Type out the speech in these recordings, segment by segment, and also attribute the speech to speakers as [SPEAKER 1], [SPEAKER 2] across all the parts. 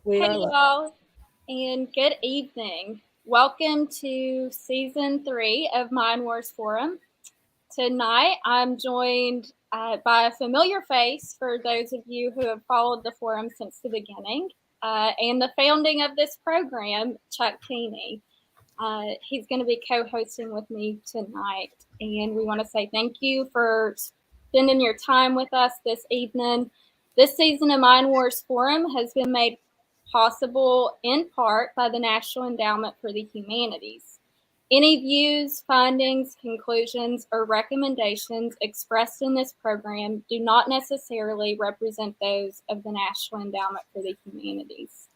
[SPEAKER 1] We
[SPEAKER 2] Hey
[SPEAKER 1] are live.
[SPEAKER 2] y'all, and good evening. Welcome to season 3 of Mind Wars Forum. Tonight I'm joined by a familiar face for those of you who have followed the forum since the beginning, and the founding of this program, Chuck Keeney. He's going to be co-hosting with me tonight, and we want to say thank you for spending your time with us this evening. This season of Mind Wars Forum has been made possible in part by the National Endowment for the Humanities. Any views, findings, conclusions, or recommendations expressed in this program do not necessarily represent those of the National Endowment for the Humanities.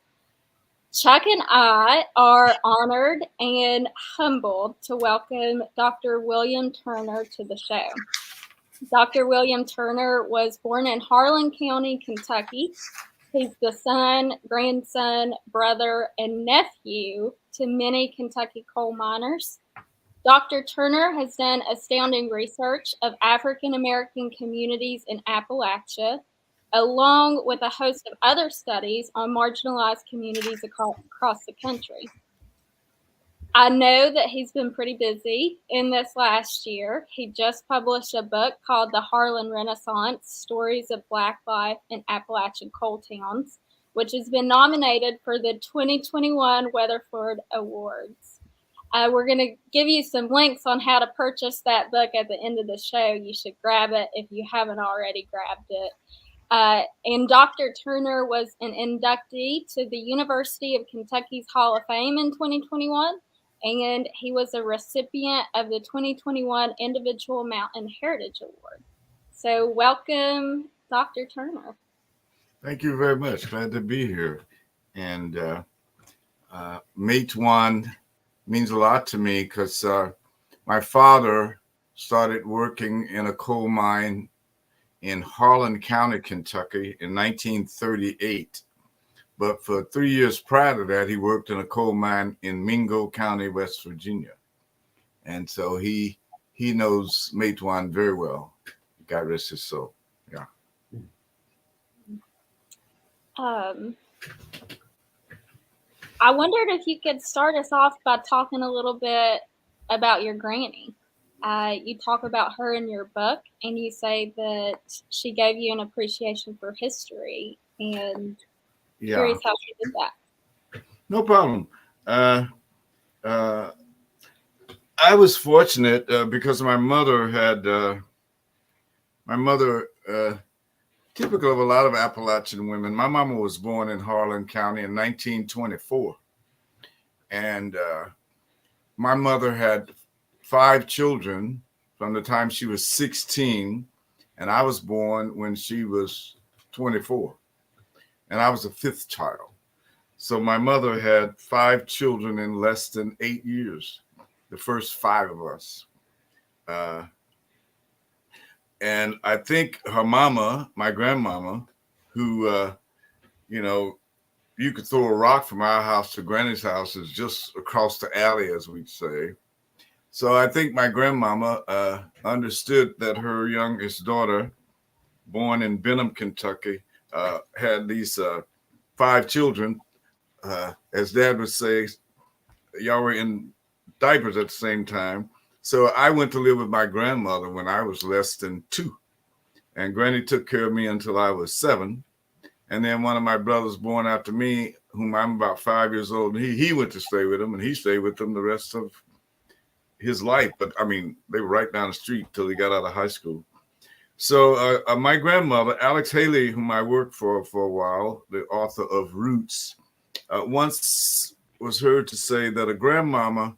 [SPEAKER 2] Chuck and I are honored and humbled to welcome Dr. William Turner to the show. Dr. William Turner was born in Harlan County, Kentucky. He's the son, grandson, brother, and nephew to many Kentucky coal miners. Dr. Turner has done astounding research of African American communities in Appalachia, along with a host of other studies on marginalized communities across the country. I know that he's been pretty busy in this last year. He just published a book called The Harlan Renaissance, Stories of Black Life in Appalachian Coal Towns, which has been nominated for the 2021 Weatherford Awards. We're going to give you some links on how to purchase that book at the end of the show. You should grab it if you haven't already grabbed it. And Dr. Turner was an inductee to the University of Kentucky's Hall of Fame in 2021. And he was a recipient of the 2021 Individual Mountain Heritage Award. So welcome, Dr. Turner.
[SPEAKER 3] Thank you very much. Glad to be here. And Mate One means a lot to me because my father started working in a coal mine in Harlan County, Kentucky in 1938. But for 3 years prior to that, he worked in a coal mine in Mingo County, West Virginia. And so he knows Mate One very well. God rest his soul. Yeah.
[SPEAKER 2] I wondered if you could start us off by talking a little bit about your granny. You talk about her in your book, and you say that she gave you an appreciation for history, and curious how she did that.
[SPEAKER 3] No problem. I was fortunate because my mother, typical of a lot of Appalachian women, my mama was born in Harlan County in 1924. And my mother had 5 children from the time she was 16, and I was born when she was 24. And I was the 5th child. So my mother had 5 children in less than 8 years, the first 5 of us. And I think her mama, my grandmama, who, you could throw a rock from our house to Granny's house is just across the alley, as we'd say. So I think my grandmama understood that her youngest daughter, born in Benham, Kentucky, had these 5 children. As Dad would say, y'all were in diapers at the same time. So I went to live with my grandmother when I was less than 2. And Granny took care of me until I was 7. And then one of my brothers born after me, whom I'm about 5 years old, he went to stay with them, and he stayed with them the rest of his life. But I mean, they were right down the street till he got out of high school. So my grandmother, Alex Haley, whom I worked for a while, the author of Roots, once was heard to say that a grandmama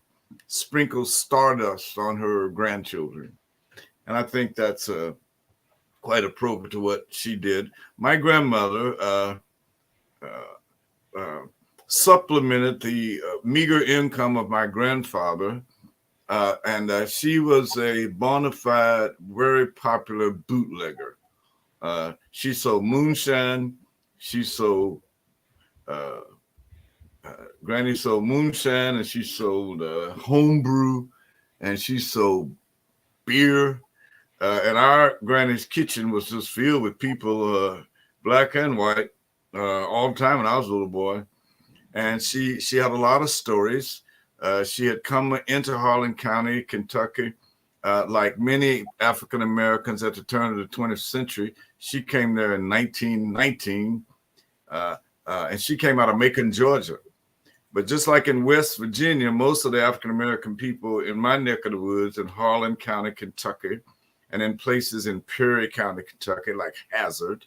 [SPEAKER 3] sprinkles stardust on her grandchildren. And I think that's quite appropriate to what she did. My grandmother supplemented the meager income of my grandfather, and she was a bona fide, very popular bootlegger. She sold moonshine. She sold Granny sold moonshine, and she sold homebrew, and she sold beer. And our Granny's kitchen was just filled with people, black and white, all the time when I was a little boy. And she had a lot of stories. She had come into Harlan County, Kentucky, like many African Americans at the turn of the 20th century. She came there in 1919, and she came out of Macon, Georgia. But just like in West Virginia, most of the African American people in my neck of the woods in Harlan County, Kentucky, and in places in Perry County, Kentucky, like Hazard,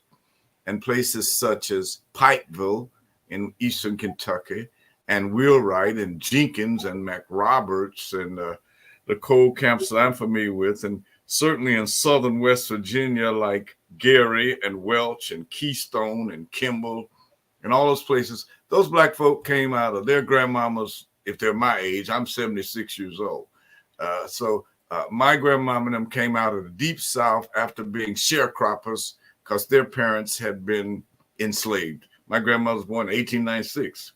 [SPEAKER 3] and places such as Pikeville in eastern Kentucky, and Wheelwright and Jenkins and McRoberts and the coal camps that I'm familiar with, and certainly in southern West Virginia, like Gary and Welch and Keystone and Kimball and all those places. Those black folk came out of their grandmamas. If they're my age, I'm 76 years old. So my grandmama and them came out of the deep South after being sharecroppers because their parents had been enslaved. My grandmother was born in 1896.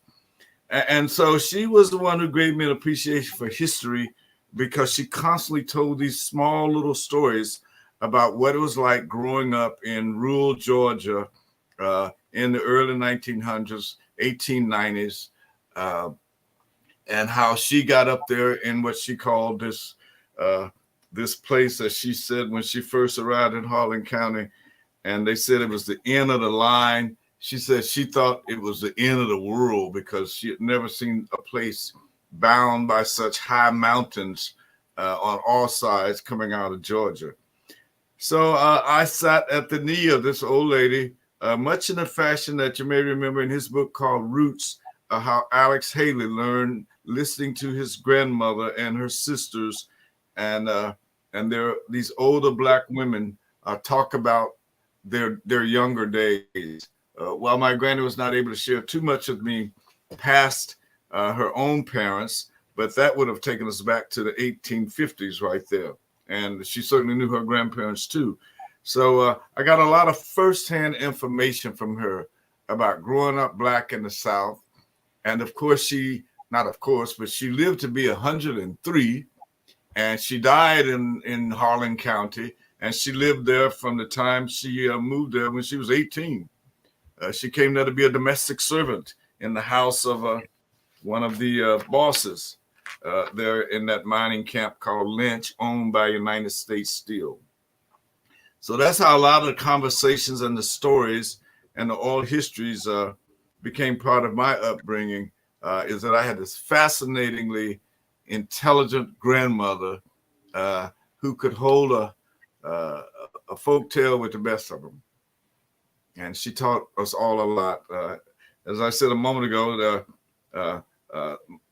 [SPEAKER 3] And so she was the one who gave me an appreciation for history because she constantly told these small little stories about what it was like growing up in rural Georgia in the early 1900s, 1890s, and how she got up there in what she called this place that she said when she first arrived in Harlan County, and they said it was the end of the line. She said she thought it was the end of the world because she had never seen a place bound by such high mountains on all sides coming out of Georgia. So I sat at the knee of this old lady, much in the fashion that you may remember in his book called Roots, how Alex Haley learned listening to his grandmother and her sisters, and there these older black women talk about their younger days. While my granny was not able to share too much with me past her own parents, but that would have taken us back to the 1850s right there. And she certainly knew her grandparents too. So I got a lot of firsthand information from her about growing up black in the South. And of course, but she lived to be 103, and she died in Harlan County. And she lived there from the time she moved there when she was 18. She came there to be a domestic servant in the house of one of the bosses there in that mining camp called Lynch, owned by United States Steel. So that's how a lot of the conversations and the stories and the oral histories became part of my upbringing, is that I had this fascinatingly intelligent grandmother who could hold a folk tale with the best of them. And she taught us all a lot. As I said a moment ago,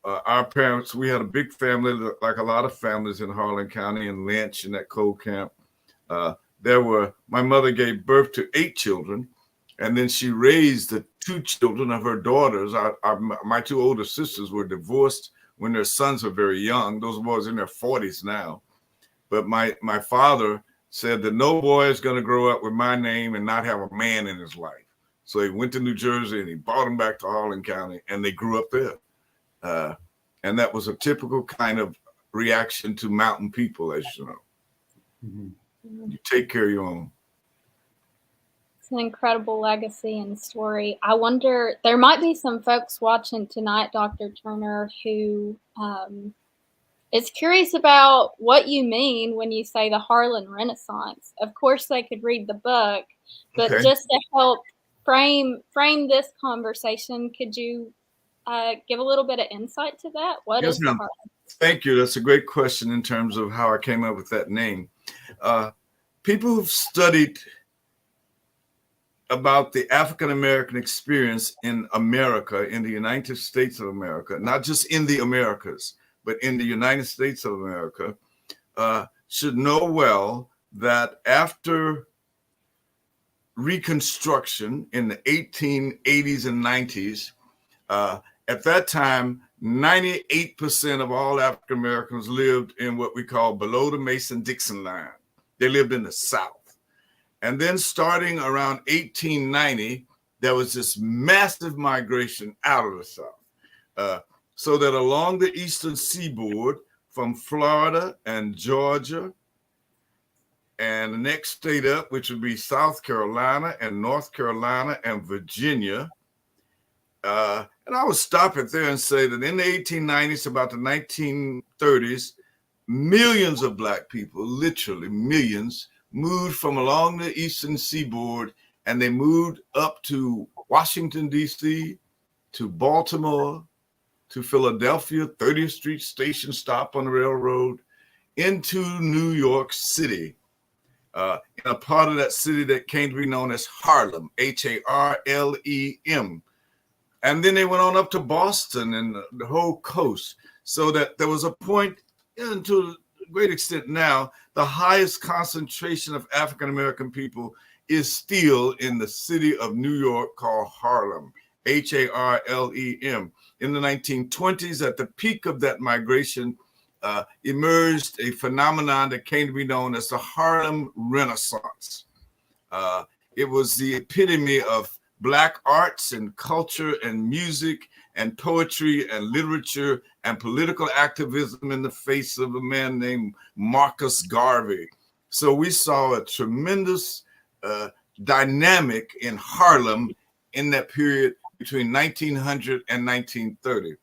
[SPEAKER 3] our parents, we had a big family, like a lot of families in Harlan County and Lynch and that coal camp. My mother gave birth to 8 children, and then she raised the 2 children of her daughters. My 2 older sisters were divorced when their sons were very young. Those boys in their 40s now. But my father said that no boy is going to grow up with my name and not have a man in his life. So he went to New Jersey and he brought them back to Harlan County, and they grew up there. And that was a typical kind of reaction to mountain people, as you know. Mm-hmm. You take care of your own.
[SPEAKER 2] It's an incredible legacy and story. I wonder, there might be some folks watching tonight, Dr. Turner, who is curious about what you mean when you say the Harlan Renaissance. Of course, they could read the book, but just to help frame this conversation, could you give a little bit of insight to that? What is the Harlan?
[SPEAKER 3] Thank you. That's a great question in terms of how I came up with that name. People who've studied about the African-American experience in America, in the United States of America, not just in the Americas, but in the United States of America, should know well that after Reconstruction in the 1880s and 90s, at that time, 98% of all African Americans lived in what we call below the Mason-Dixon line. They lived in the South. And then starting around 1890, there was this massive migration out of the South. So that along the eastern seaboard, from Florida and Georgia And the next state up, which would be South Carolina and North Carolina and Virginia. And I would stop it there and say that in the 1890s, about the 1930s, millions of Black people, literally millions, moved from along the eastern seaboard, and they moved up to Washington, D.C., to Baltimore, to Philadelphia, 30th Street Station stop on the railroad, into New York City, in a part of that city that came to be known as Harlem, Harlem. And then they went on up to Boston and the whole coast, so that there was a point, and to a great extent now, the highest concentration of African-American people is still in the city of New York called Harlem, Harlem. In the 1920s, at the peak of that migration, emerged a phenomenon that came to be known as the Harlan Renaissance. It was the epitome of Black arts and culture and music and poetry and literature and political activism in the face of a man named Marcus Garvey. So we saw a tremendous dynamic in Harlem in that period between 1900 and 1930.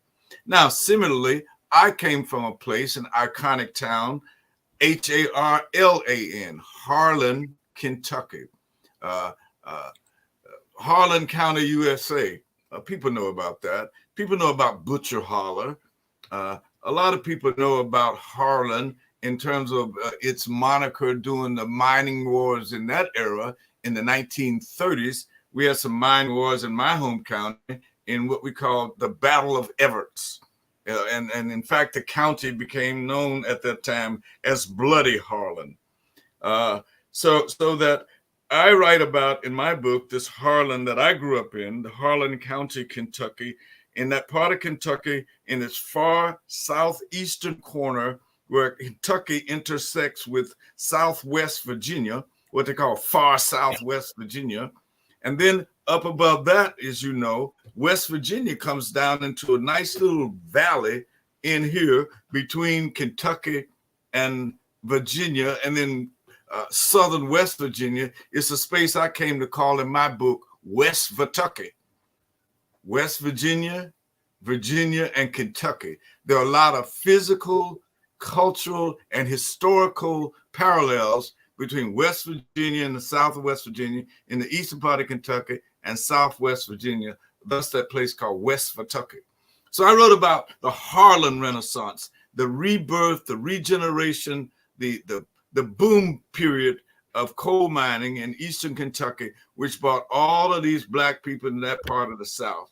[SPEAKER 3] Now, similarly, I came from a place, an iconic town, Harlan, Harlan, Kentucky. Harlan County, USA. People know about that. People know about Butcher Holler. A lot of people know about Harlan in terms of its moniker during the mining wars in that era. In the 1930s, we had some mine wars in my home county in what we call the Battle of Evarts. And in fact, the county became known at that time as Bloody Harlan. So that I write about in my book, this Harlan that I grew up in, the Harlan County, Kentucky, in that part of Kentucky, in its far southeastern corner, where Kentucky intersects with Southwest Virginia, what they call far Southwest Virginia. And then up above that, as you know, West Virginia comes down into a nice little valley in here between Kentucky and Virginia, and then southern West Virginia is a space I came to call in my book West Virtucky. West Virginia, Virginia, and Kentucky. There are a lot of physical, cultural, and historical parallels between West Virginia and the south of West Virginia, in the eastern part of Kentucky and southwest Virginia, thus that place called West Virtucky. So I wrote about the Harlan Renaissance, the rebirth, the regeneration, the boom period of coal mining in eastern Kentucky, which brought all of these Black people in that part of the South.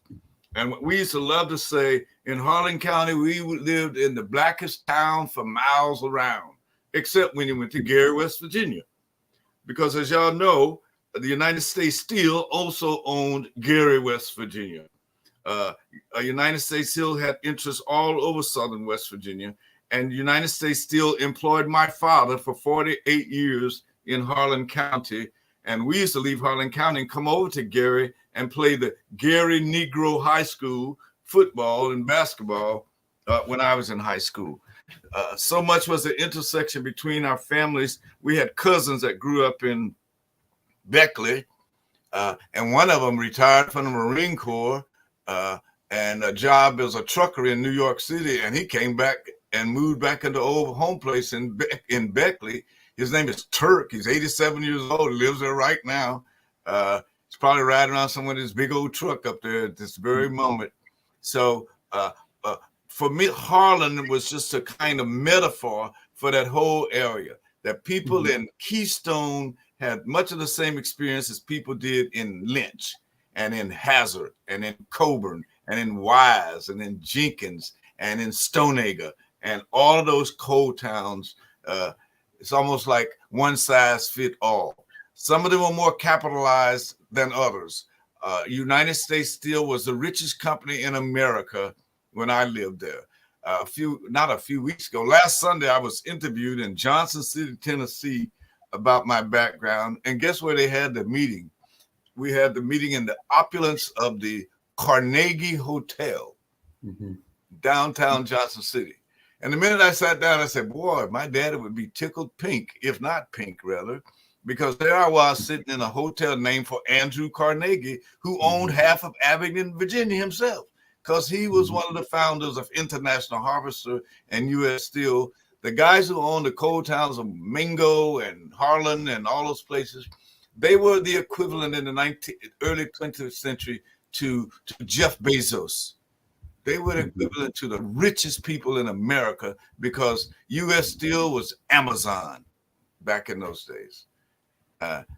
[SPEAKER 3] And we used to love to say, in Harlan County, we lived in the blackest town for miles around, except when you went to Gary, West Virginia. Because as y'all know, the United States Steel also owned Gary, West Virginia. United States Steel had interests all over southern West Virginia. And United States Steel employed my father for 48 years in Harlan County. And we used to leave Harlan County and come over to Gary and play the Gary Negro High School football and basketball when I was in high school. So much was the intersection between our families. We had cousins that grew up in Beckley, and one of them retired from the Marine Corps and a job as a trucker in New York City. And he came back and moved back into old home place in Beckley. His name is Turk. He's 87 years old. He lives there right now. He's probably riding around somewhere with his big old truck up there at this very moment. So for me, Harlan was just a kind of metaphor for that whole area, that people in Keystone had much of the same experience as people did in Lynch and in Hazard and in Coburn and in Wise and in Jenkins and in Stoneacre and all of those coal towns. It's almost like one size fit all. Some of them were more capitalized than others. United States Steel was the richest company in America when I lived there. Not a few weeks ago, last Sunday, I was interviewed in Johnson City, Tennessee, about my background. And guess where they had the meeting? We had the meeting in the opulence of the Carnegie Hotel, downtown Johnson City. And the minute I sat down, I said, boy, my daddy would be tickled pink, if not pink, rather, because there I was sitting in a hotel named for Andrew Carnegie, who owned half of Abingdon, Virginia himself, because he was one of the founders of International Harvester and U.S. Steel. The guys who owned the coal towns of Mingo and Harlan and all those places, they were the equivalent in the early 20th century to Jeff Bezos. They were equivalent to the richest people in America because U.S. Steel was Amazon back in those days.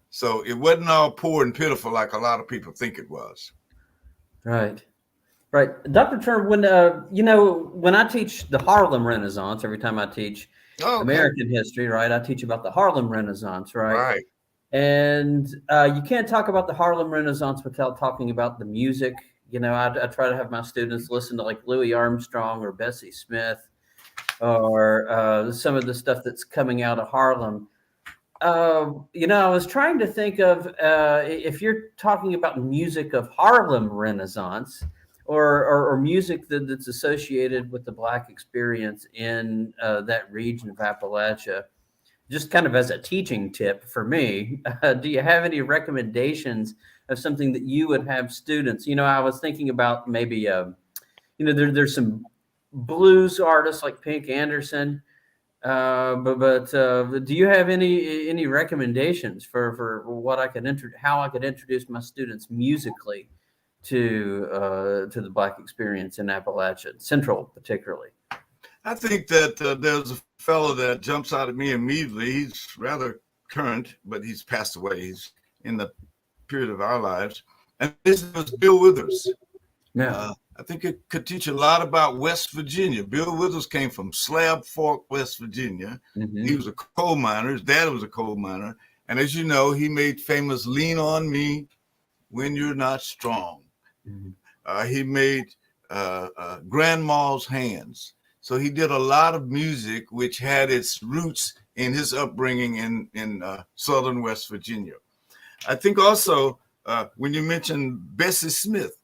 [SPEAKER 3] So it wasn't all poor and pitiful like a lot of people think it was.
[SPEAKER 1] Right. Dr. Turner, when I teach the Harlem Renaissance, every time I teach American history, right, I teach about the Harlem Renaissance, right?
[SPEAKER 3] Right.
[SPEAKER 1] And you can't talk about the Harlem Renaissance without talking about the music. I try to have my students listen to like Louis Armstrong or Bessie Smith or some of the stuff that's coming out of Harlem. I was trying to think of if you're talking about music of Harlem Renaissance or music that's associated with the Black experience in that region of Appalachia. Just kind of as a teaching tip for me, do you have any recommendations of something that you would have students? I was thinking about maybe, there's some blues artists like Pink Anderson, but do you have any recommendations for what I could how I could introduce my students musically to the Black experience in Appalachia, Central particularly?
[SPEAKER 3] I think that there's a fellow that jumps out at me immediately. He's rather current, but he's passed away. He's in the period of our lives. And this was Bill Withers.
[SPEAKER 1] Yeah.
[SPEAKER 3] I think it could teach a lot about West Virginia. Bill Withers came from Slab Fork, West Virginia. Mm-hmm. He was a coal miner. His dad was a coal miner. And as you know, he made famous Lean on Me When You're Not Strong. Mm-hmm. He made Grandma's Hands. So he did a lot of music which had its roots in his upbringing in southern West Virginia. I think also when you mentioned Bessie Smith,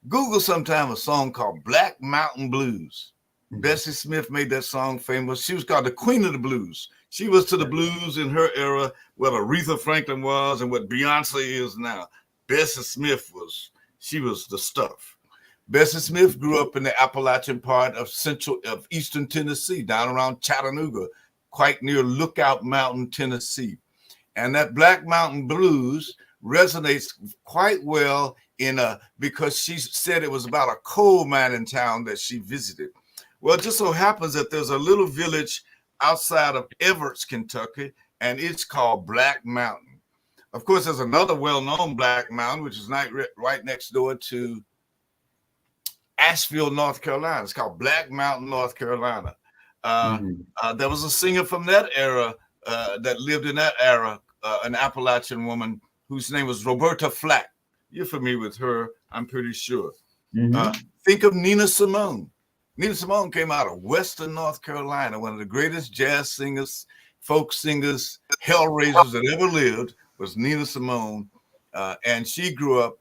[SPEAKER 3] Google sometime a song called Black Mountain Blues. Mm-hmm. Bessie Smith made that song famous. She was called the Queen of the Blues. She was to the blues in her era what Aretha Franklin was and what Beyonce is now. Bessie Smith was the stuff. Bessie Smith grew up in the Appalachian part of eastern Tennessee, down around Chattanooga, quite near Lookout Mountain, Tennessee. And that Black Mountain Blues resonates quite well because she said it was about a coal mining town that she visited. Well, it just so happens that there's a little village outside of Everett, Kentucky, and it's called Black Mountain. Of course, there's another well-known Black Mountain, which is right next door to Asheville, North Carolina. It's called Black Mountain, North Carolina. There was a singer from that era that lived in that era, an Appalachian woman whose name was Roberta Flack. You're familiar with her, I'm pretty sure. Mm-hmm. Think of Nina Simone. Nina Simone came out of Western North Carolina, one of the greatest jazz singers, folk singers, hellraisers that ever lived was Nina Simone. And she grew up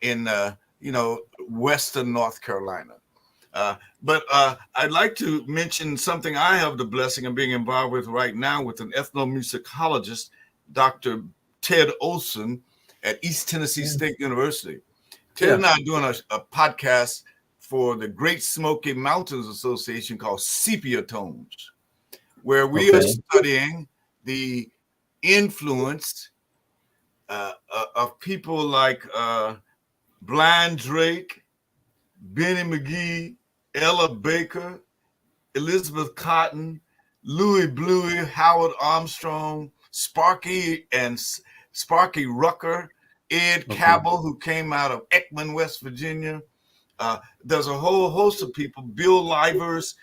[SPEAKER 3] in Western North Carolina. But I'd like to mention something I have the blessing of being involved with right now with an ethnomusicologist, Dr. Ted Olson at East Tennessee State University. Ted and I are doing a podcast for the Great Smoky Mountains Association called Sepia Tones, where we are studying the influence of people like Blind Drake, Benny McGee, Ella Baker, Elizabeth Cotton, Louis Bluey, Howard Armstrong, Sparky Rucker, Ed Cabell, who came out of Ekman, West Virginia. There's a whole host of people, Bill Livers,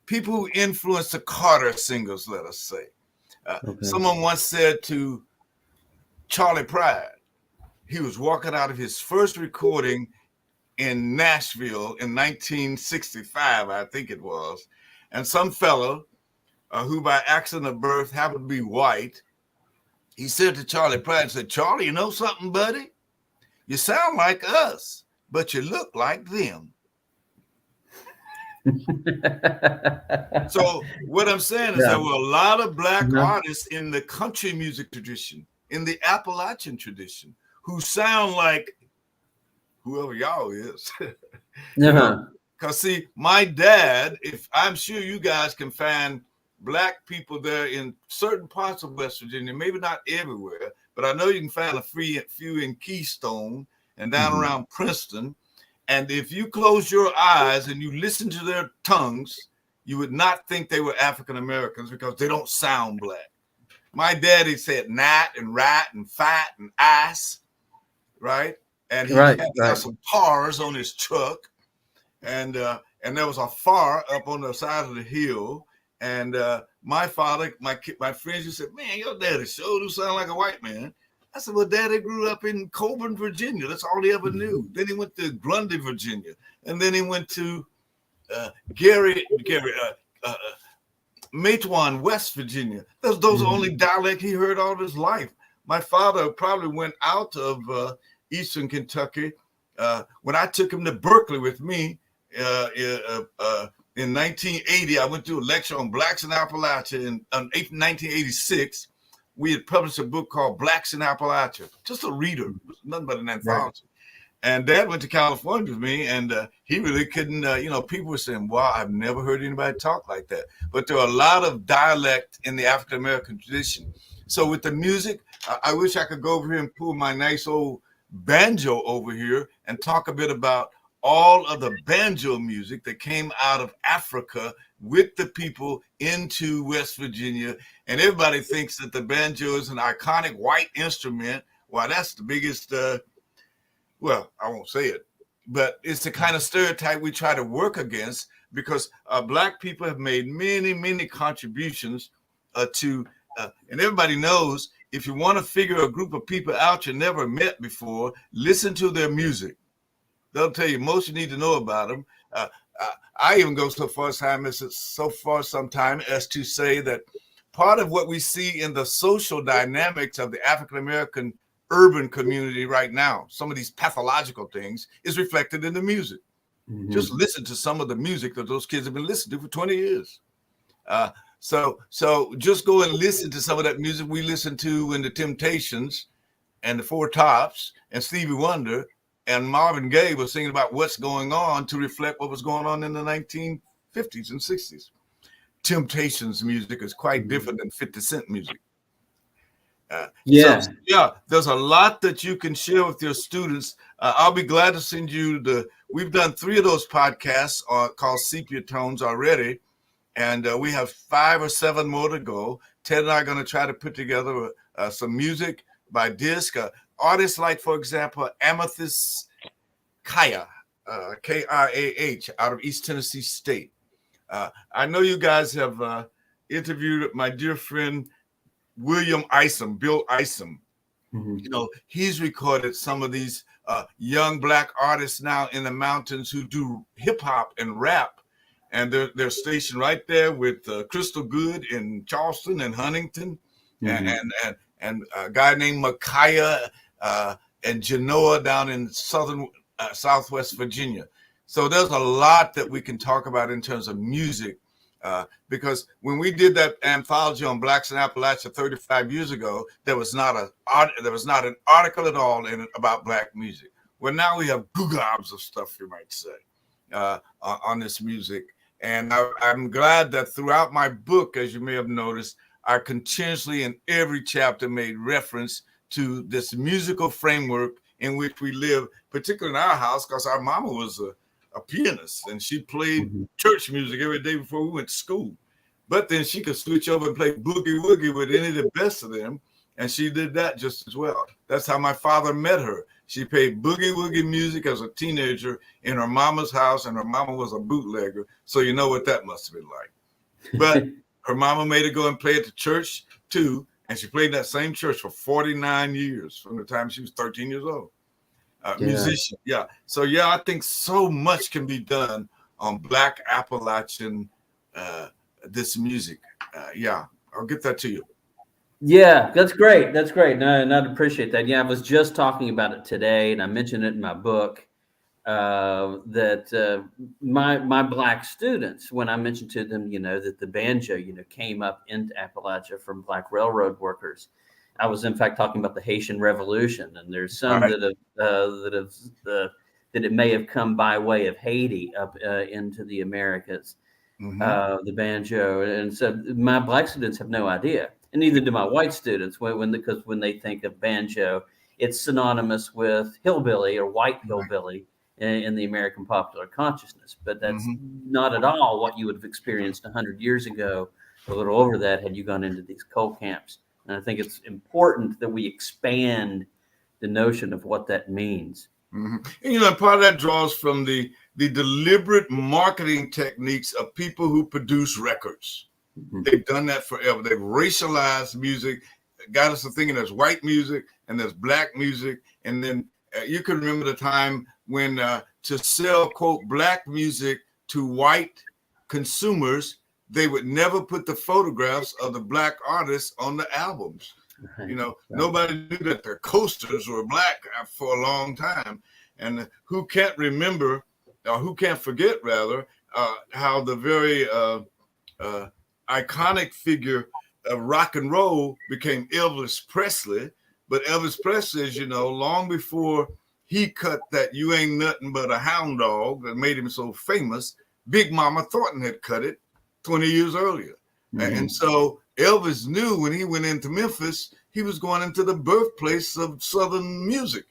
[SPEAKER 3] people who influenced the Carter singers, let us say. Someone once said to Charlie Pride, he was walking out of his first recording in Nashville in 1965, I think it was. And some fellow who by accident of birth happened to be white, he said to Charlie Pride, said, "Charlie, you know something, buddy? You sound like us, but you look like them." So what I'm saying is there were a lot of black artists in the country music tradition, in the Appalachian tradition, who sound like whoever y'all is. You know, because see, my dad, if I'm sure you guys can find black people there in certain parts of West Virginia, maybe not everywhere, but I know you can find a few in Keystone and down around Princeton. And if you close your eyes and you listen to their tongues, you would not think they were African Americans because they don't sound black. My daddy said nat and rat and fat and ass, right? And he had some cars on his truck, and there was a fire up on the side of the hill. And my father, my friends, just said, "Man, your daddy sure do sound like a white man." I said, "Well, Daddy grew up in Coburn, Virginia. That's all he ever knew." Then he went to Grundy, Virginia, and then he went to Matewan, West Virginia. Those are the only dialect he heard all his life. My father probably went out of Eastern Kentucky when I took him to Berkeley with me in 1980. I went to a lecture on blacks in Appalachia in 1986. We had published a book called Blacks in Appalachia, just a reader, nothing but an anthology. And Dad went to California with me, and he really couldn't, people were saying, "Wow, I've never heard anybody talk like that." But there are a lot of dialect in the African-American tradition. So with the music, I wish I could go over here and pull my nice old banjo over here and talk a bit about all of the banjo music that came out of Africa with the people into West Virginia. And everybody thinks that the banjo is an iconic white instrument. Well, that's the biggest, well, I won't say it, but it's the kind of stereotype we try to work against, because black people have made many, many contributions to, and everybody knows, if you want to figure a group of people out you never met before, listen to their music. They'll tell you most you need to know about them. I even go so far sometimes as to say that part of what we see in the social dynamics of the African-American urban community right now, some of these pathological things, is reflected in the music. Just listen to some of the music that those kids have been listening to for 20 years. So just go and listen to some of that music we listened to in the Temptations and the Four Tops and Stevie Wonder. And Marvin Gaye was singing about what's going on to reflect what was going on in the 1950s and 60s. Temptations music is quite different than 50 Cent music. There's a lot that you can share with your students. I'll be glad to send you we've done 3 of those podcasts called Sepia Tones already. And we have 5 or 7 more to go. Ted and I are going to try to put together some music by disc. Artists like, for example, Amethyst Kaya, K-I-A-H, out of East Tennessee State. I know you guys have interviewed my dear friend, William Isom, Bill Isom. You know, he's recorded some of these young black artists now in the mountains who do hip hop and rap. And they're stationed right there with Crystal Good in Charleston and Huntington, and a guy named Micaiah and Genoa down in Southwest Virginia. So there's a lot that we can talk about in terms of music, because when we did that anthology on Blacks in Appalachia 35 years ago, there was not an article at all in it about black music. Well, now we have gobs of stuff, you might say, on this music. And I'm glad that throughout my book, as you may have noticed, I continuously in every chapter made reference to this musical framework in which we live, particularly in our house, because our mama was a pianist and she played church music every day before we went to school. But then she could switch over and play boogie woogie with any of the best of them. And she did that just as well. That's how my father met her. She played boogie woogie music as a teenager in her mama's house, and her mama was a bootlegger. So you know what that must have been like. But her mama made her go and play at the church too. And she played that same church for 49 years from the time she was 13 years old. Musician. Yeah. So, yeah, I think so much can be done on Black Appalachian, this music. Yeah, I'll get that to you.
[SPEAKER 1] Yeah, that's great. That's great. No, I'd appreciate that. Yeah, I was just talking about it today, and I mentioned it in my book. my black students, when I mentioned to them, that the banjo, came up into Appalachia from black railroad workers. I was in fact talking about the Haitian Revolution, and there's some
[SPEAKER 3] Right.
[SPEAKER 1] that it may have come by way of Haiti up into the Americas. The banjo, and so my black students have no idea, and neither do my white students. Because when they think of banjo, it's synonymous with hillbilly or white hillbilly in the American popular consciousness, but that's not at all what you would have experienced 100 years ago, a little over that, had you gone into these coal camps. And I think it's important that we expand the notion of what that means.
[SPEAKER 3] And, part of that draws from the deliberate marketing techniques of people who produce records. They've done that forever. They've racialized music, got us to thinking there's white music and there's black music. And then you can remember the time when to sell, quote, black music to white consumers, they would never put the photographs of the black artists on the albums. Nobody knew that their coasters were black for a long time. And who can't remember, or who can't forget, rather, how the very iconic figure of rock and roll became Elvis Presley. But Elvis Presley, as you know, long before he cut that "You Ain't Nothing But a Hound Dog" that made him so famous, Big Mama Thornton had cut it 20 years earlier. And so Elvis knew when he went into Memphis, he was going into the birthplace of Southern music.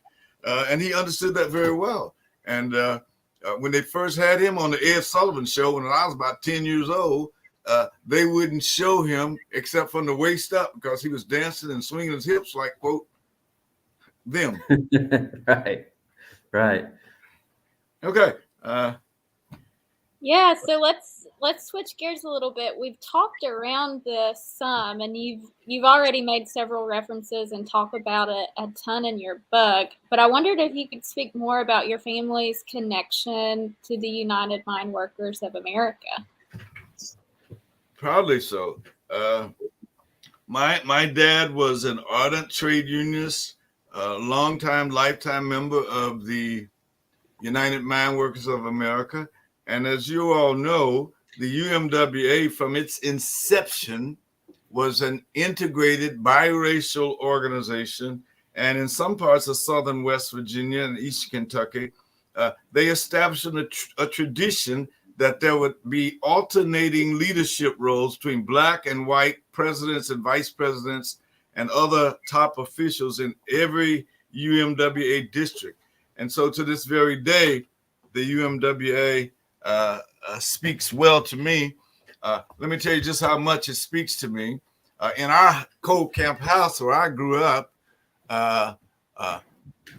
[SPEAKER 3] And he understood that very well. And when they first had him on the Ed Sullivan Show, when I was about 10 years old, they wouldn't show him except from the waist up, because he was dancing and swinging his hips like, quote, them.
[SPEAKER 2] Right.
[SPEAKER 3] Okay.
[SPEAKER 2] Yeah, so let's switch gears a little bit. We've talked around this some, and you've already made several references and talk about it a ton in your book. But I wondered if you could speak more about your family's connection to the United Mine Workers of America.
[SPEAKER 3] Proudly so. My dad was an ardent trade unionist, a longtime, lifetime member of the United Mine Workers of America. And as you all know, the UMWA from its inception was an integrated biracial organization. And in some parts of southern West Virginia and East Kentucky, they established a tradition that there would be alternating leadership roles between black and white presidents and vice presidents and other top officials in every UMWA district. And so to this very day, the UMWA speaks well to me. Let me tell you just how much it speaks to me. In our coal camp house where I grew up,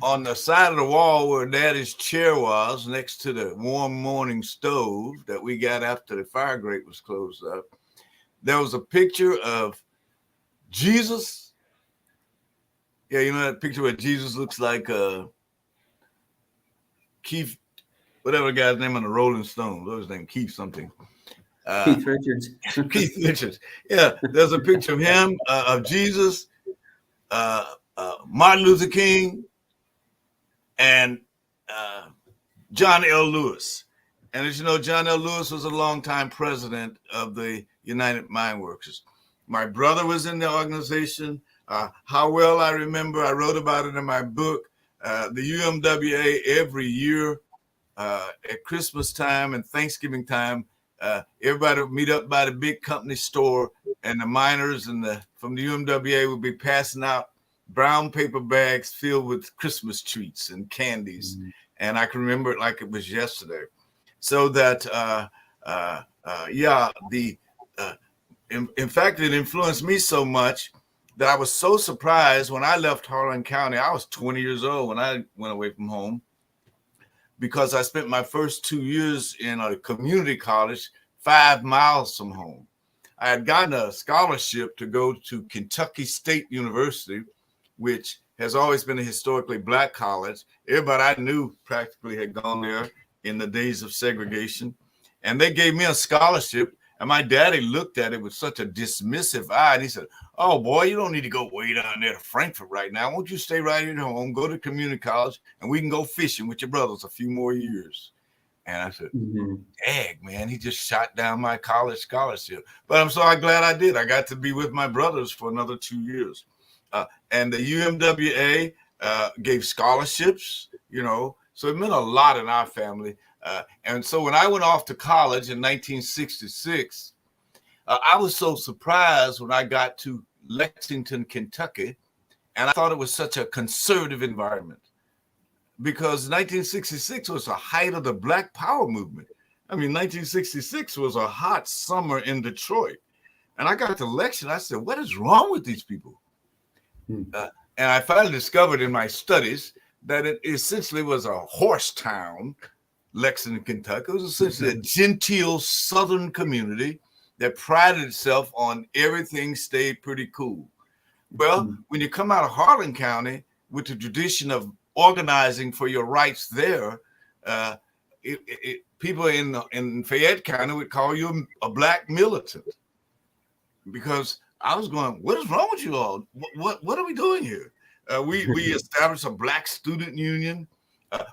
[SPEAKER 3] on the side of the wall where Daddy's chair was, next to the warm morning stove that we got after the fire grate was closed up, there was a picture of Jesus. Yeah, you know that picture where Jesus looks like Keith, whatever the guy's name on the Rolling Stones. What was his name? Keith something.
[SPEAKER 1] Keith Richards.
[SPEAKER 3] Keith Richards. Yeah, there's a picture of him, of Jesus, Martin Luther King, and John L. Lewis. And as you know, John L. Lewis was a longtime president of the United Mine Workers. My brother was in the organization. How well I remember, I wrote about it in my book. The UMWA every year at Christmas time and Thanksgiving time, everybody would meet up by the big company store, and the miners from the UMWA would be passing out brown paper bags filled with Christmas treats and candies. Mm-hmm. And I can remember it like it was yesterday. So that, in fact, it influenced me so much that I was so surprised when I left Harlan County. I was 20 years old when I went away from home, because I spent my first 2 years in a community college 5 miles from home. I had gotten a scholarship to go to Kentucky State University, which has always been a historically black college. Everybody I knew practically had gone there in the days of segregation. And they gave me a scholarship, And my daddy looked at it with such a dismissive eye. And he said, "Oh, boy, you don't need to go way down there to Frankfurt right now. Won't you stay right here at home, go to community college, and we can go fishing with your brothers a few more years?" And I said, "Dang, man, he just shot down my college scholarship." But I'm so glad I did. I got to be with my brothers for another 2 years. And the UMWA gave scholarships, so it meant a lot in our family. And so when I went off to college in 1966, I was so surprised when I got to Lexington, Kentucky, and I thought it was such a conservative environment, because 1966 was the height of the Black Power movement. I mean, 1966 was a hot summer in Detroit. And I got to Lexington, I said, what is wrong with these people? And I finally discovered in my studies that it essentially was a horse town, Lexington, Kentucky. It was essentially a genteel Southern community that prided itself on everything stayed pretty cool. Well, when you come out of Harlan County with the tradition of organizing for your rights there, people in Fayette County would call you a Black militant, because I was going, what is wrong with you all? What are we doing here? We established a Black student union.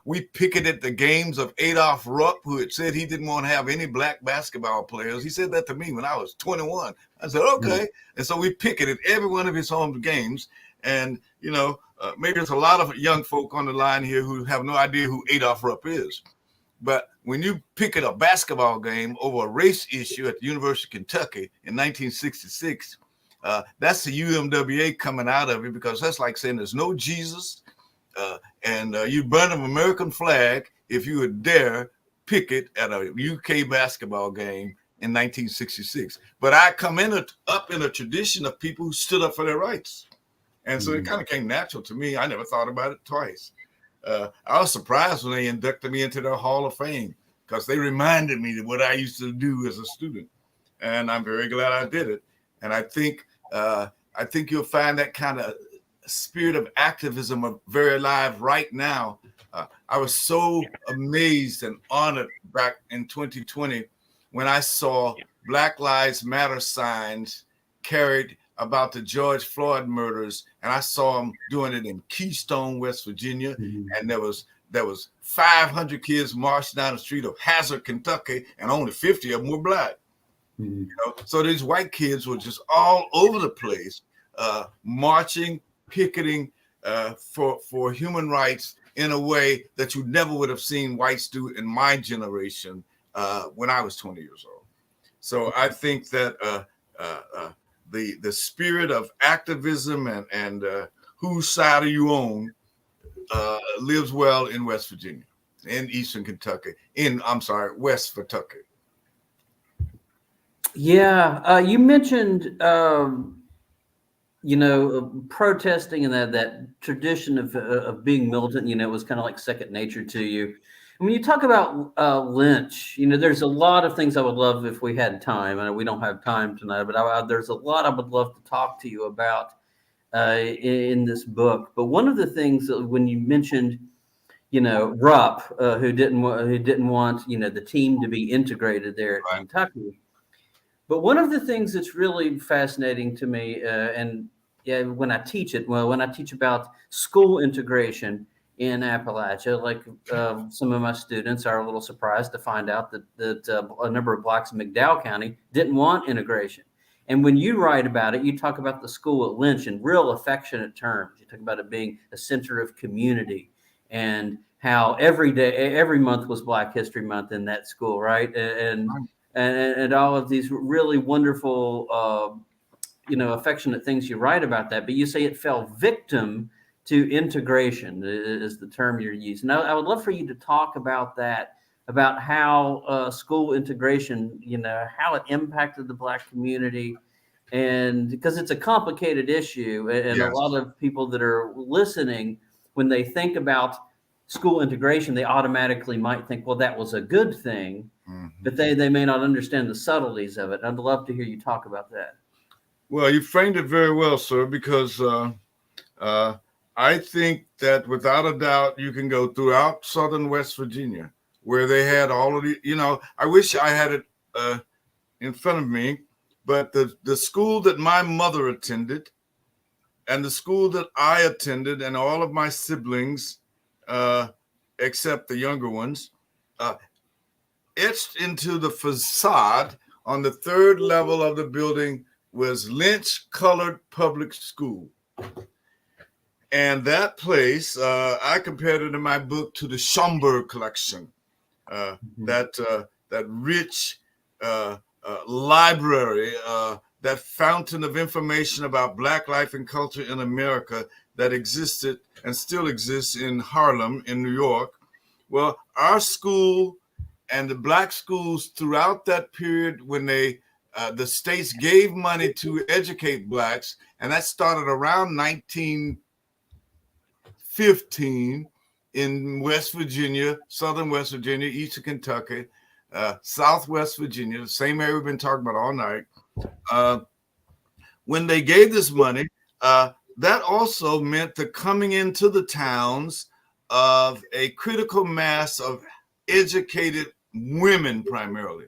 [SPEAKER 3] We picketed the games of Adolph Rupp, who had said he didn't want to have any Black basketball players. He said that to me when I was 21. I said, okay. And so we picketed every one of his home games. And, maybe there's a lot of young folk on the line here who have no idea who Adolph Rupp is. But when you picket a basketball game over a race issue at the University of Kentucky in 1966, that's the UMWA coming out of it, because that's like saying there's no Jesus, and you burn an American flag if you would dare picket at a UK basketball game in 1966. But I come up in a tradition of people who stood up for their rights. And so it kind of came natural to me. I never thought about it twice. I was surprised when they inducted me into their Hall of Fame, because they reminded me of what I used to do as a student. And I'm very glad I did it. And I think you'll find that kind of spirit of activism very alive right now. I was so amazed and honored back in 2020 when I saw Black Lives Matter signs carried about the George Floyd murders, and I saw them doing it in Keystone, West Virginia, and there was 500 kids marching down the street of Hazard, Kentucky, and only 50 of them were Black. So these white kids were just all over the place, marching, picketing for human rights in a way that you never would have seen whites do in my generation when I was 20 years old. So I think that the spirit of activism and whose side are you on lives well in West Virginia, in Eastern Kentucky, West Kentucky.
[SPEAKER 1] Yeah, you mentioned protesting and that tradition of being militant. It was kind of like second nature to you. When you talk about lynch, there's a lot of things I would love if we had time. I know we don't have time tonight, but there's a lot I would love to talk to you about in this book. But one of the things that when you mentioned, Rupp, who didn't want the team to be integrated there at Kentucky. But one of the things that's really fascinating to me, when I teach about school integration in Appalachia, like some of my students are a little surprised to find out that a number of Blacks in McDowell County didn't want integration. And when you write about it, you talk about the school at Lynch in real affectionate terms. You talk about it being a center of community and how every month was Black History Month in that school, right? And all of these really wonderful, affectionate things you write about that. But you say it fell victim to integration is the term you're using. Now, I would love for you to talk about that, about how school integration, how it impacted the Black community, and because it's a complicated issue, and yes. A lot of people that are listening, when they think about school integration, they automatically might think, well, that was a good thing, but they may not understand the subtleties of it. I'd love to hear you talk about that.
[SPEAKER 3] Well, you framed it very well, sir, because I think that without a doubt, you can go throughout Southern West Virginia where they had all of the, I wish I had it in front of me, but the school that my mother attended and the school that I attended and all of my siblings, except the younger ones, etched into the facade on the third level of the building was Lynch Colored Public School. And that place, I compared it in my book to the Schomburg collection, that rich library, that fountain of information about Black life and culture in America that existed and still exists in Harlem, in New York. Well, our school and the Black schools throughout that period, when the states gave money to educate Blacks, and that started around 1915 in West Virginia, Southern West Virginia, Eastern Kentucky, Southwest Virginia, the same area we've been talking about all night. When they gave this money, that also meant the coming into the towns of a critical mass of educated women, primarily.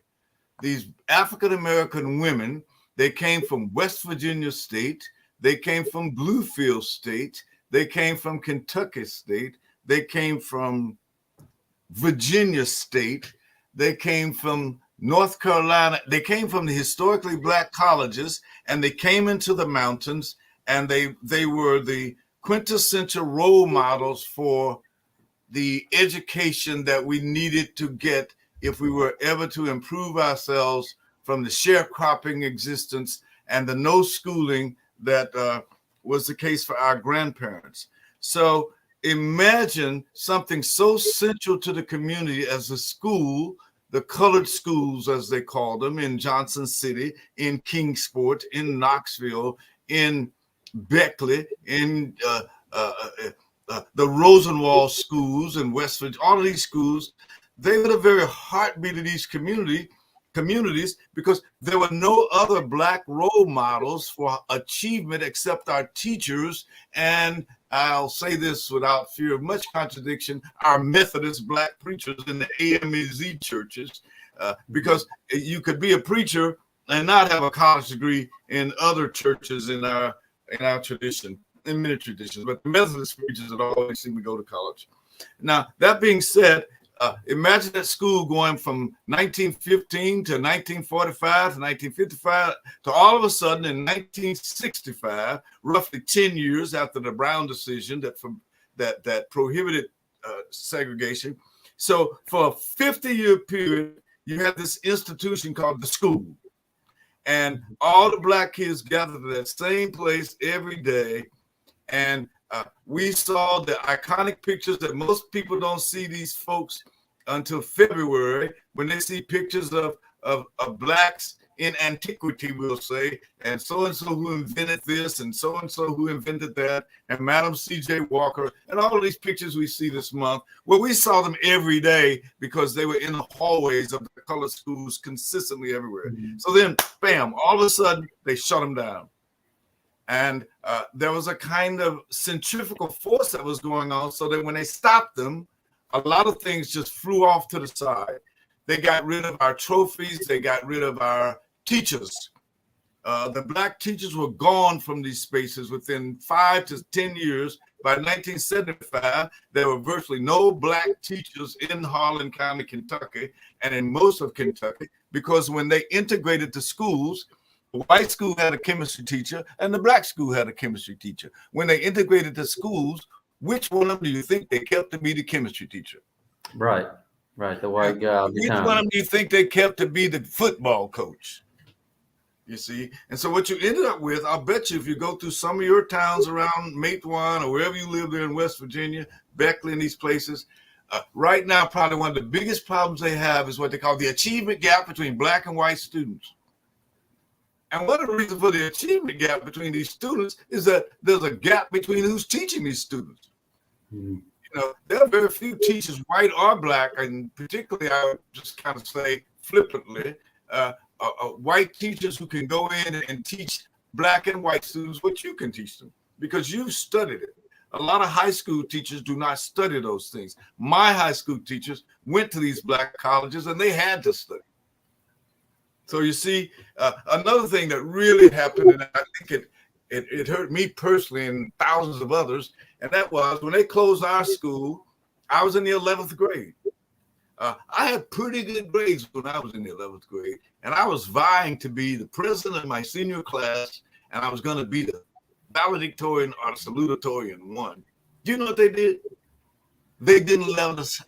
[SPEAKER 3] These African-American women, they came from West Virginia State, they came from Bluefield State, they came from Kentucky State, they came from Virginia State, they came from North Carolina, they came from the historically Black colleges, and they came into the mountains, and they were the quintessential role models for the education that we needed to get if we were ever to improve ourselves from the sharecropping existence and the no schooling that was the case for our grandparents. So imagine something so central to the community as a school, the colored schools, as they called them, in Johnson City, in Kingsport, in Knoxville, in Beckley, in the Rosenwald schools in West Virginia. All of these schools, they were the very heartbeat of these communities, because there were no other Black role models for achievement except our teachers, and I'll say this without fear of much contradiction, our Methodist Black preachers in the AMEZ churches, because you could be a preacher and not have a college degree in other churches in our tradition, in many traditions, but the Methodist preachers would always seem to go to college. Now, that being said, imagine that school going from 1915 to 1945 to 1955 to all of a sudden in 1965, roughly 10 years after the Brown decision that prohibited segregation. So for a 50-year period, you had this institution called the school. And all the Black kids gathered at that same place every day. And we saw the iconic pictures that most people don't see these folks until February, when they see pictures of Blacks in antiquity, we'll say, and so who invented this, and so who invented that, and Madam C.J. Walker, and all of these pictures we see this month. Well, we saw them every day because they were in the hallways of the colored schools consistently everywhere. Mm-hmm. So then, bam, all of a sudden, they shut them down. And there was a kind of centrifugal force that was going on, so that when they stopped them, a lot of things just flew off to the side. They got rid of our trophies. They got rid of our teachers. The Black teachers were gone from these spaces within 5 to 10 years. By 1975, there were virtually no Black teachers in Harlan County, Kentucky, and in most of Kentucky, because when they integrated the schools, the white school had a chemistry teacher and the Black school had a chemistry teacher. When they integrated the schools, which one of them do you think they kept to be the chemistry teacher?
[SPEAKER 1] Right, the white guy.
[SPEAKER 3] Which one of them do you think they kept to be the football coach? You see? And so what you ended up with, I'll bet you if you go through some of your towns around Matewan or wherever you live there in West Virginia, Beckley and these places, right now probably one of the biggest problems they have is what they call the achievement gap between Black and white students. And one of the reasons for the achievement gap between these students is that there's a gap between who's teaching these students. Mm-hmm. You know, there are very few teachers, white or Black, and particularly I would just kind of say flippantly, white teachers who can go in and teach Black and white students what you can teach them because you've studied it. A lot of high school teachers do not study those things. My high school teachers went to these Black colleges and they had to study. So you see, another thing that really happened, and I think it hurt me personally and thousands of others, and that was when they closed our school, I was in the 11th grade. I had pretty good grades when I was in the 11th grade, and I was vying to be the president of my senior class, and I was going to be the valedictorian or the salutatorian one. Do you know what they did? They didn't let us.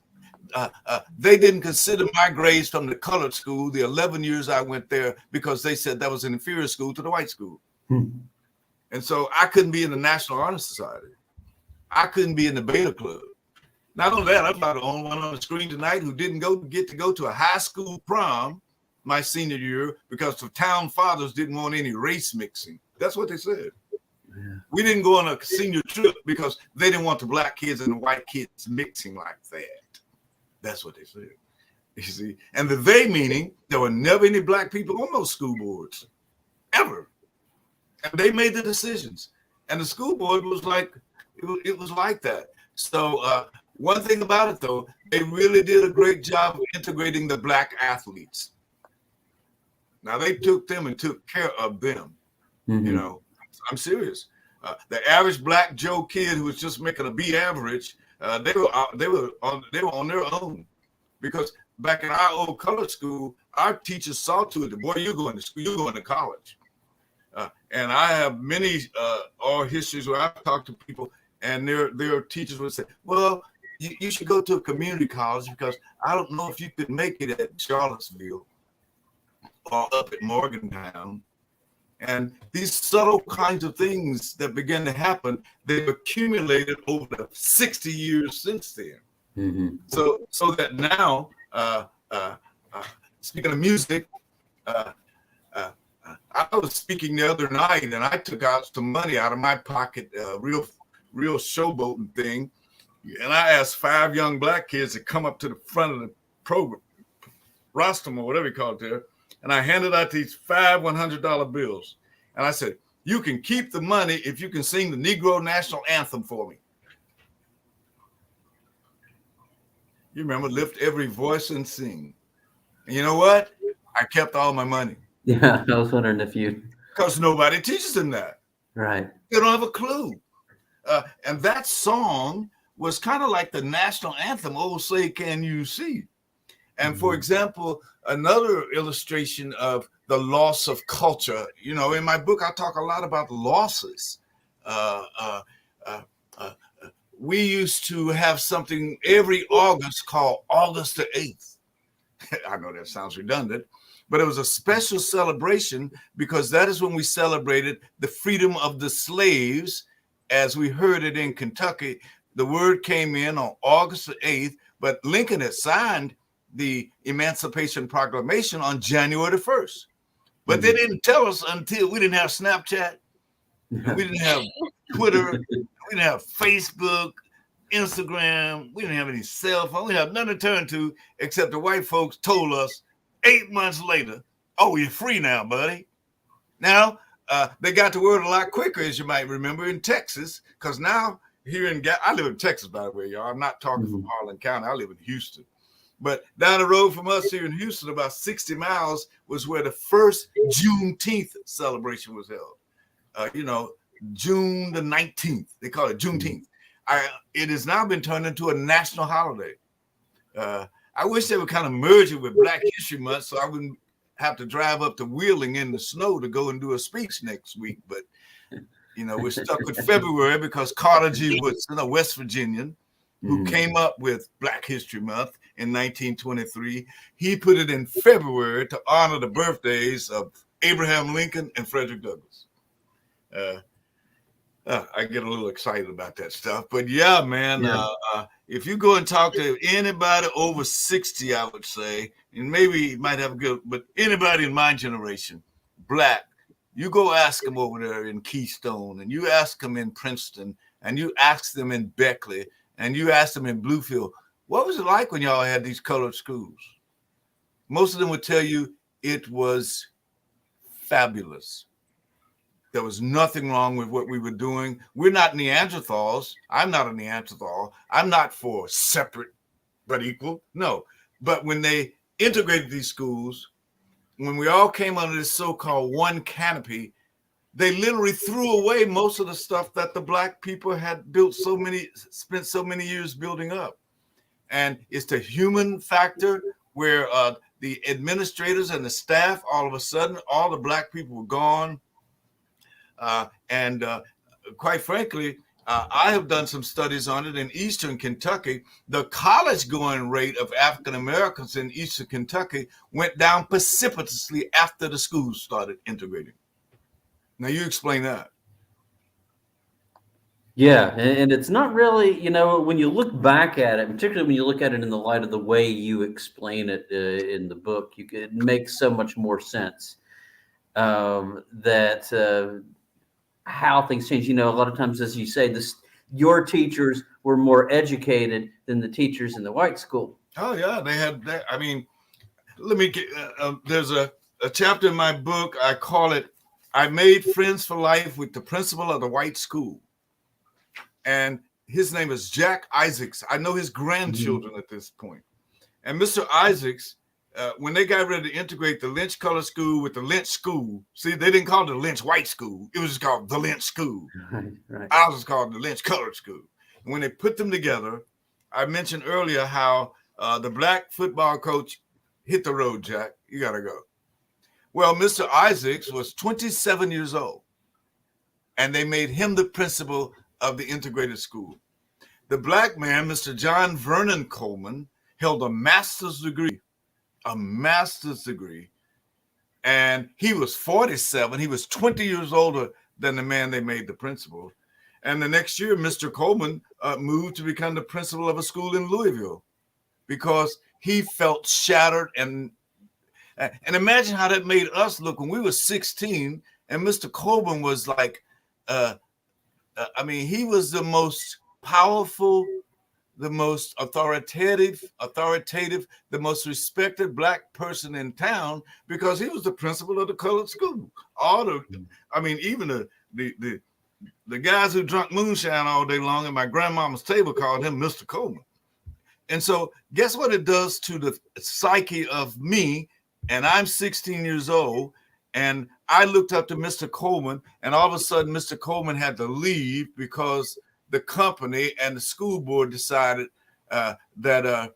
[SPEAKER 3] They didn't consider my grades from the colored school, the 11 years I went there, because they said that was an inferior school to the white school. And so I couldn't be in the National Honor Society. I couldn't be in the Beta Club. Not only that, I'm about the only one on the screen tonight who didn't get to go to a high school prom my senior year because the town fathers didn't want any race mixing. That's what they said. Yeah. We didn't go on a senior trip because they didn't want the black kids and the white kids mixing like that. That's what they said. You see, and the they meaning there were never any black people on those school boards, ever. And they made the decisions. And the school board was like, it was like that. So one thing about it, though, they really did a great job of integrating the black athletes. Now, they took them and took care of them. Mm-hmm. You know, I'm serious. The average black Joe kid who was just making a B average, they were on their own, because back in our old color school, our teachers saw to it, boy, you're going to school, you're going to college. And I have many oral histories where I've talked to people, and their teachers would say, well, you should go to a community college because I don't know if you could make it at Charlottesville or up at Morgantown. And these subtle kinds of things that began to happen, they've accumulated over the 60 years since then. Mm-hmm. So that now, speaking of music, I was speaking the other night and I took out some money out of my pocket, real showboating thing. And I asked 5 young black kids to come up to the front of the program, rostrum or whatever you call it there. And I handed out these 5 $100 bills. And I said, you can keep the money if you can sing the Negro National Anthem for me. You remember, lift every voice and sing. And you know what? I kept all my money.
[SPEAKER 1] Yeah, I was wondering if you...
[SPEAKER 3] Because nobody teaches them that.
[SPEAKER 1] Right.
[SPEAKER 3] They don't have a clue. And that song was kind of like the national anthem, Oh, Say, Can You See? And for example, another illustration of the loss of culture, you know, in my book, I talk a lot about losses. We used to have something every August called August the 8th. I know that sounds redundant, but it was a special celebration because that is when we celebrated the freedom of the slaves, as we heard it in Kentucky. The word came in on August the 8th, but Lincoln had signed the Emancipation Proclamation on January the 1st. But they didn't tell us until we didn't have Snapchat, we didn't have Twitter, we didn't have Facebook, Instagram, we didn't have any cell phone, we didn't have nothing to turn to except the white folks told us 8 months later, oh, you're free now, buddy. Now, they got the word a lot quicker, as you might remember, in Texas, because now here I live in Texas, by the way, y'all. I'm not talking from Harlan County. I live in Houston. But down the road from us here in Houston, about 60 miles, was where the first Juneteenth celebration was held. June the 19th. They call it Juneteenth. It has now been turned into a national holiday. I wish they would kind of merge it with Black History Month so I wouldn't have to drive up to Wheeling in the snow to go and do a speech next week. But, you know, we're stuck with February because Carter G. Woodson, a West Virginian, who came up with Black History Month in 1923. He put it in February to honor the birthdays of Abraham Lincoln and Frederick Douglass. I get a little excited about that stuff. But yeah, man, if you go and talk to anybody over 60, I would say, and maybe you might have a good, but anybody in my generation, Black, you go ask them over there in Keystone, and you ask them in Princeton, and you ask them in Beckley, and you ask them in Bluefield, what was it like when y'all had these colored schools? Most of them would tell you it was fabulous. There was nothing wrong with what we were doing. We're not Neanderthals. I'm not a Neanderthal. I'm not for separate but equal. No. But when they integrated these schools, when we all came under this so-called one canopy, they literally threw away most of the stuff that the black people had spent so many years building up. And it's the human factor where the administrators and the staff, all of a sudden, all the black people were gone. And quite frankly, I have done some studies on it in Eastern Kentucky. The college going rate of African Americans in Eastern Kentucky went down precipitously after the schools started integrating. Now you explain that.
[SPEAKER 1] Yeah, and it's not really, when you look back at it, particularly when you look at it in the light of the way you explain it in the book, it makes so much more sense that how things change. A lot of times, as you say, your teachers were more educated than the teachers in the white school.
[SPEAKER 3] Oh yeah, they had that. I mean, let me get. There's a chapter in my book. I call it "I Made Friends for Life with the Principal of the White School." And his name is Jack Isaacs. I know his grandchildren at this point. And Mr. Isaacs, when they got ready to integrate the Lynch Color School with the Lynch School, see, they didn't call it the Lynch White School. It was just called the Lynch School.
[SPEAKER 1] Right.
[SPEAKER 3] Ours was called the Lynch Colored School. And when they put them together, I mentioned earlier how the black football coach hit the road, Jack. You got to go. Well, Mr. Isaacs was 27 years old, and they made him the principal of the integrated school. The black man, Mr. John Vernon Coleman, held a master's degree, and he was 47. He was 20 years older than the man they made the principal. And the next year, Mr. Coleman moved to become the principal of a school in Louisville because he felt shattered. And imagine how that made us look when we were 16 and Mr. Coleman was like, he was the most powerful, the most authoritative, the most respected black person in town because he was the principal of the colored school. Even the guys who drank moonshine all day long at my grandmama's table called him Mr. Coleman. And so guess what it does to the psyche of me? And I'm 16 years old. And I looked up to Mr. Coleman, and all of a sudden, Mr. Coleman had to leave because the company and the school board decided that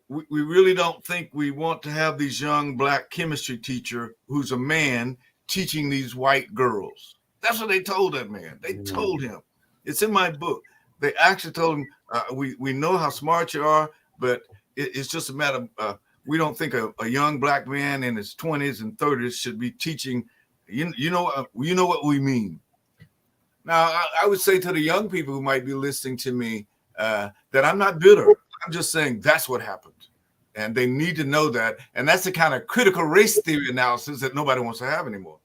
[SPEAKER 3] we really don't think we want to have these young black chemistry teacher who's a man teaching these white girls. That's what they told that man. They told him. It's in my book. They actually told him, we know how smart you are, but it's just a matter of we don't think a young black man in his 20s and 30s should be teaching. You know what we mean. Now, I would say to the young people who might be listening to me that I'm not bitter. I'm just saying that's what happened. And they need to know that. And that's the kind of critical race theory analysis that nobody wants to have anymore.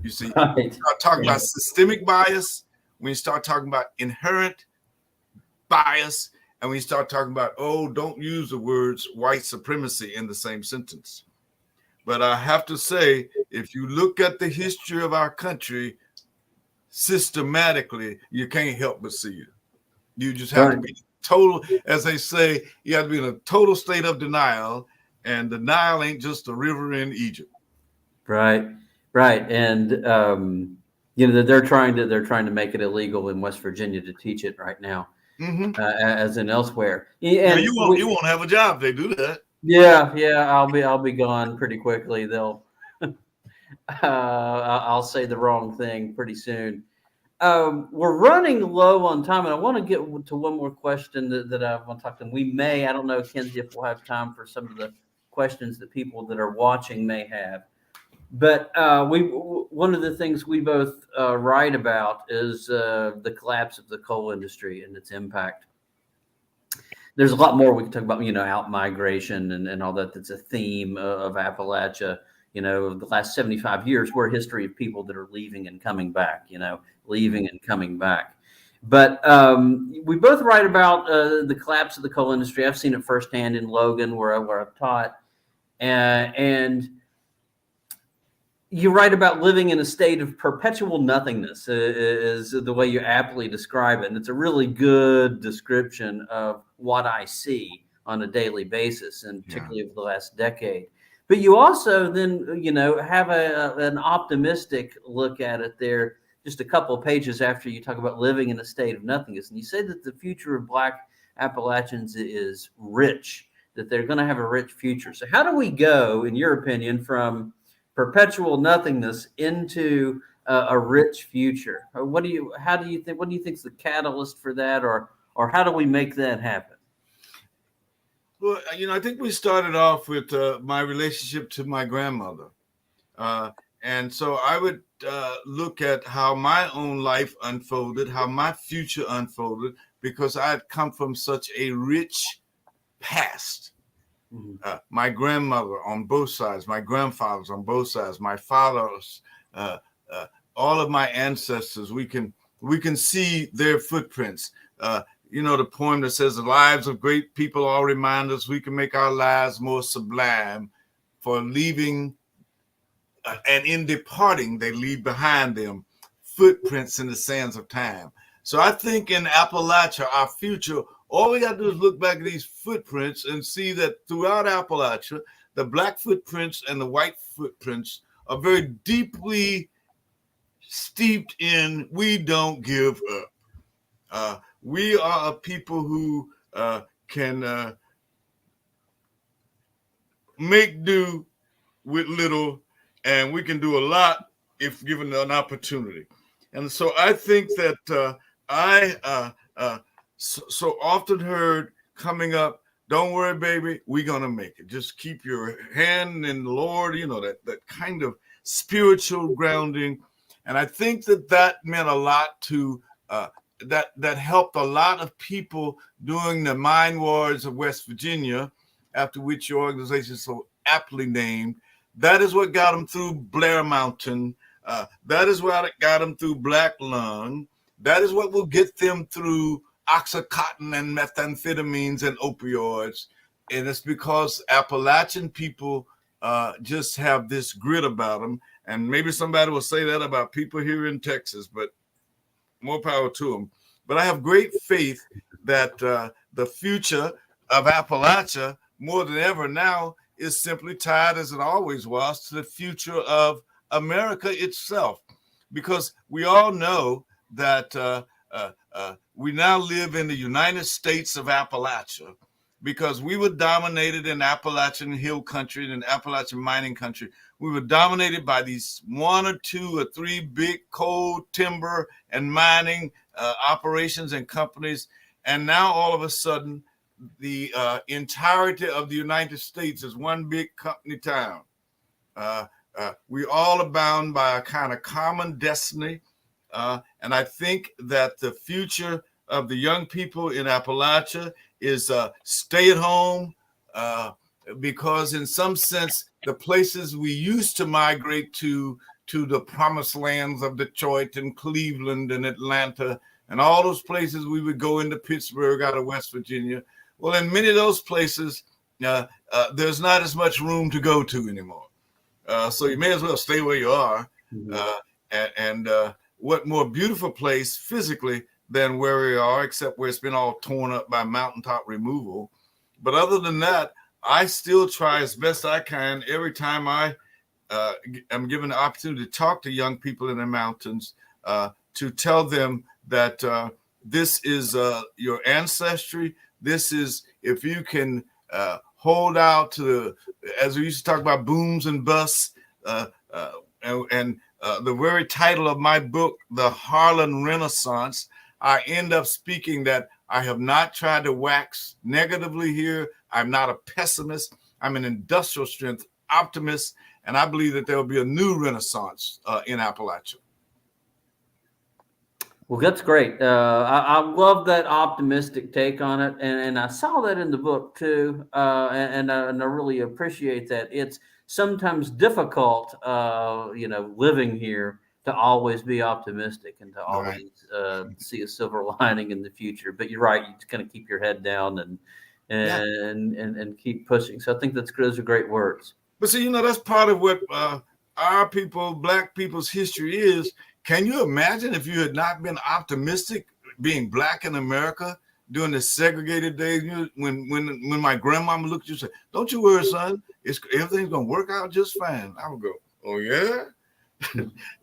[SPEAKER 3] You see, right. When you start talking about systemic bias, when you start talking about inherent bias, and when you start talking about, don't use the words white supremacy in the same sentence. But I have to say, if you look at the history of our country systematically, you can't help but see it. You just have to be total, as they say, you have to be in a total state of denial, and denial ain't just a river in Egypt.
[SPEAKER 1] Right. And they're trying to make it illegal in West Virginia to teach it right now. As in elsewhere. And
[SPEAKER 3] you won't have a job if they do that.
[SPEAKER 1] Yeah, I'll be gone pretty quickly. They'll I'll say the wrong thing pretty soon. We're running low on time, and I want to get to one more question that I want to talk to them. I don't know, Kenzie, if we'll have time for some of the questions that people that are watching may have. But one of the things we both write about is the collapse of the coal industry and its impact. There's a lot more we can talk about, out migration and all that. That's a theme of Appalachia. The last 75 years, we're a history of people that are leaving and coming back. Leaving and coming back. But we both write about the collapse of the coal industry. I've seen it firsthand in Logan, where I've taught, and you write about living in a state of perpetual nothingness is the way you aptly describe it. And it's a really good description of what I see on a daily basis, and particularly over the last decade. But you also then, have an optimistic look at it there, just a couple of pages after you talk about living in a state of nothingness. And you say that the future of Black Appalachians is rich, that they're going to have a rich future. So how do we go, in your opinion, from perpetual nothingness into a rich future? What do you think is the catalyst for that, or how do we make that happen?
[SPEAKER 3] Well, I think we started off with my relationship to my grandmother. And so I would look at how my own life unfolded, how my future unfolded, because I had come from such a rich past. Mm-hmm. My grandmother on both sides, my grandfathers on both sides, my fathers, all of my ancestors, we can see their footprints. The poem that says the lives of great people all remind us we can make our lives more sublime, for leaving and in departing, they leave behind them footprints in the sands of time. So I think in Appalachia, our future, all we got to do is look back at these footprints and see that throughout Appalachia, the Black footprints and the white footprints are very deeply steeped in we don't give up. We are a people who can make do with little, and we can do a lot if given an opportunity. And so I think that I so often heard coming up, don't worry, baby, we're going to make it. Just keep your hand in the Lord, that kind of spiritual grounding. And I think that meant a lot to that helped a lot of people during the mine wars of West Virginia, after which your organization is so aptly named. That is what got them through Blair Mountain. That is what got them through Black Lung. That is what will get them through Oxycontin and methamphetamines and opioids. And it's because Appalachian people just have this grit about them. And maybe somebody will say that about people here in Texas, but more power to them. But I have great faith that the future of Appalachia, more than ever now, is simply tied, as it always was, to the future of America itself. Because we all know that we now live in the United States of Appalachia, because we were dominated in Appalachian Hill Country and Appalachian mining country. We were dominated by these 1 or 2 or 3 big coal, timber, and mining operations and companies. And now all of a sudden, the entirety of the United States is one big company town. We all are bound by a kind of common destiny. And I think that the future of the young people in Appalachia is stay at home, because in some sense, the places we used to migrate to the promised lands of Detroit and Cleveland and Atlanta and all those places, we would go into Pittsburgh out of West Virginia. Well, in many of those places, there's not as much room to go to anymore. So you may as well stay where you are. And what more beautiful place physically than where we are, except where it's been all torn up by mountaintop removal. But other than that, I still try as best I can every time I am given the opportunity to talk to young people in the mountains, to tell them that this is your ancestry. This is, if you can hold out to, as we used to talk about, booms and busts, and the very title of my book, The Harlan Renaissance, I end up speaking that I have not tried to wax negatively here. I'm not a pessimist. I'm an industrial strength optimist, and I believe that there will be a new renaissance in Appalachia.
[SPEAKER 1] Well, that's great. I love that optimistic take on it, and I saw that in the book too, and I really appreciate that. It's sometimes difficult, living here, to always be optimistic and to always see a silver lining in the future. But you're right; you just kind of keep your head down and keep pushing. So I think those are great words.
[SPEAKER 3] But see, that's part of what our people, Black people's history is. Can you imagine if you had not been optimistic being Black in America? during the segregated days, when my grandmama looked at you and said, "Don't you worry, son, everything's gonna work out just fine." I would go, "Oh yeah,"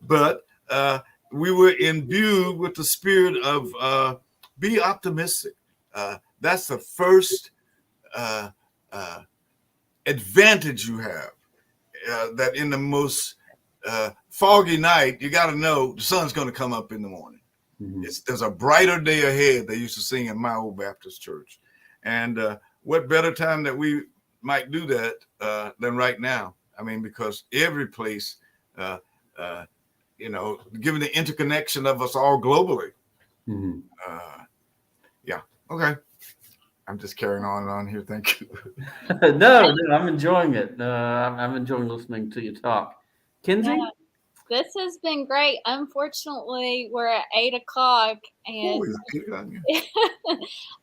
[SPEAKER 3] but we were imbued with the spirit of be optimistic. That's the first advantage you have. That in the most foggy night, you got to know the sun's going to come up in the morning. Mm-hmm. There's a brighter day ahead, they used to sing in my old Baptist church. And what better time that we might do that than right now? I mean, because every place, given the interconnection of us all globally. Mm-hmm. Yeah. Okay. I'm just carrying on and on here. Thank you.
[SPEAKER 1] No, I'm enjoying it. I'm enjoying listening to you talk. Kinsey?
[SPEAKER 2] Yeah, this has been great. Unfortunately, we're at 8:00 and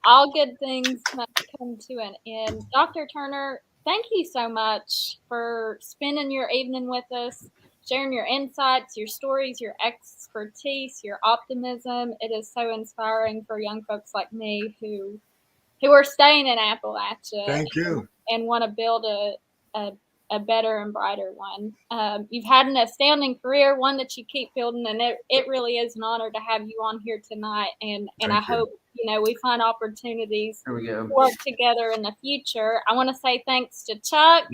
[SPEAKER 2] all good things must come to an end. Dr. Turner, thank you so much for spending your evening with us, sharing your insights, your stories, your expertise, your optimism. It is so inspiring for young folks like me who are staying in Appalachia.
[SPEAKER 3] Thank you.
[SPEAKER 2] And want to build a better and brighter one. You've had an astounding career, one that you keep building, and it really is an honor to have you on here tonight. And I hope we find opportunities to work together in the future. I want to say thanks to Chuck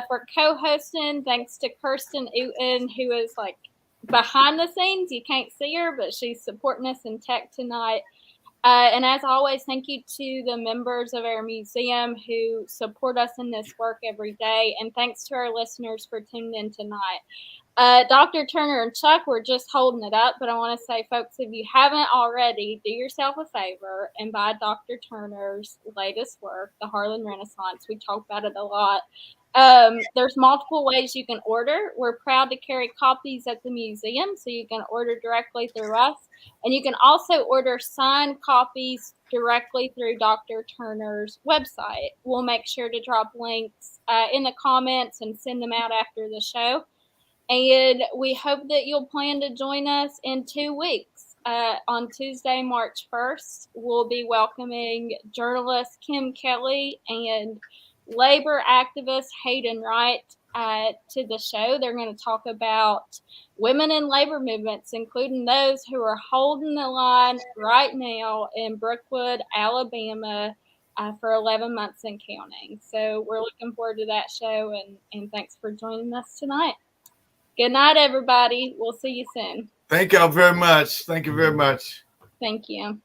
[SPEAKER 2] for co-hosting. Thanks to Kirsten Uten, who is like behind the scenes. You can't see her, but she's supporting us in tech tonight. And as always, thank you to the members of our museum who support us in this work every day. And thanks to our listeners for tuning in tonight. Dr. Turner and Chuck, we're just holding it up. But I want to say, folks, if you haven't already, do yourself a favor and buy Dr. Turner's latest work, The Harlan Renaissance. We talk about it a lot. There's multiple ways you can order. We're proud to carry copies at the museum, so you can order directly through us. And you can also order signed copies directly through Dr. Turner's website. We'll make sure to drop links in the comments and send them out after the show. And we hope that you'll plan to join us in 2 weeks. On Tuesday, March 1st, we'll be welcoming journalist Kim Kelly and labor activist Hayden Wright to the show. They're going to talk about women in labor movements, including those who are holding the line right now in Brookwood, Alabama, for 11 months and counting. So we're looking forward to that show, and thanks for joining us tonight. Good night, everybody. We'll see you soon.
[SPEAKER 3] Thank y'all very much. Thank you very much.
[SPEAKER 2] Thank you.